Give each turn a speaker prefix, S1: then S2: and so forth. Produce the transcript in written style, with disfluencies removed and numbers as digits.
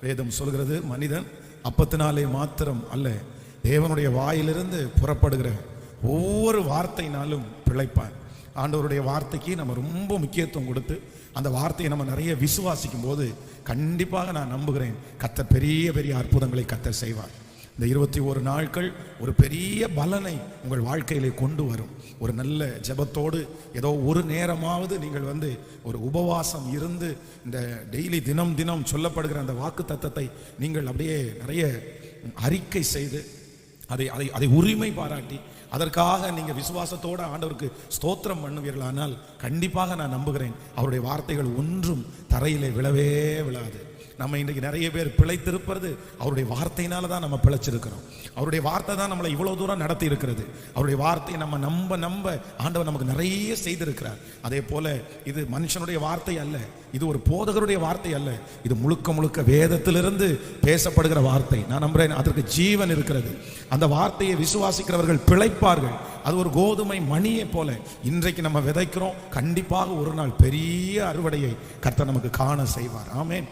S1: வேதம் சொல்கிறது, மனிதன் அப்பத்தினாலே மாத்திரம் அல்ல, தேவனுடைய வாயிலிருந்து புறப்படுகிற ஒவ்வொரு வார்த்தையினாலும் பிழைப்பான். ஆண்டவருடைய வார்த்தைக்கு நம்ம ரொம்ப முக்கியத்துவம் கொடுத்து அந்த வார்த்தையை நம்ம நிறைய விசுவாசிக்கும் போது கண்டிப்பாக நான் நம்புகிறேன் கர்த்தர் பெரிய பெரிய அற்புதங்களை கர்த்தர் செய்வார். இந்த 21 நாட்கள் ஒரு பெரிய பலனை உங்கள் வாழ்க்கையிலே கொண்டு வரும். ஒரு நல்ல ஜெபத்தோடு ஏதோ ஒரு நேரமாவது நீங்கள் ஒரு உபவாசம் இருந்து இந்த டெய்லி தினம் தினம் சொல்லப்படுகிற அந்த வாக்கு தத்தத்தை நீங்கள் அப்படியே நிறைய அறிக்கை செய்து அதை உரிமை பாராட்டி அதற்காக நீங்கள் விசுவாசத்தோடு ஆண்டவருக்கு ஸ்தோத்திரம் பண்ணுவீர்களானால் கண்டிப்பாக நான் நம்புகிறேன் அவருடைய வார்த்தைகள் ஒன்றும் தரையிலே விழவே விழாது. நம்ம இன்றைக்கு நிறைய பேர் பிழைத்திருப்பது அவருடைய வார்த்தையினால தான் நம்ம பிழைச்சிருக்கிறோம். அவருடைய வார்த்தை தான் நம்மளை இவ்வளோ தூரம் நடத்தி இருக்கிறது. அவருடைய வார்த்தையை நம்ம நம்ப ஆண்டவர் நமக்கு நிறைய செய்திருக்கிறார். அதே போல இது மனுஷனுடைய வார்த்தை அல்ல, இது ஒரு போதகருடைய வார்த்தை அல்ல, இது முழுக்க முழுக்க வேதத்திலிருந்து பேசப்படுகிற வார்த்தை. நான் நம்புறேன் அதற்கு ஜீவன் இருக்கிறது. அந்த வார்த்தையை விசுவாசிக்கிறவர்கள் பிழைப்பார்கள். அது ஒரு கோதுமை மணியை போல இன்றைக்கு நம்ம விதைக்கிறோம், கண்டிப்பாக ஒரு நாள் பெரிய அறுவடையை கர்த்தர் நமக்கு காண செய்வார். ஆமென்.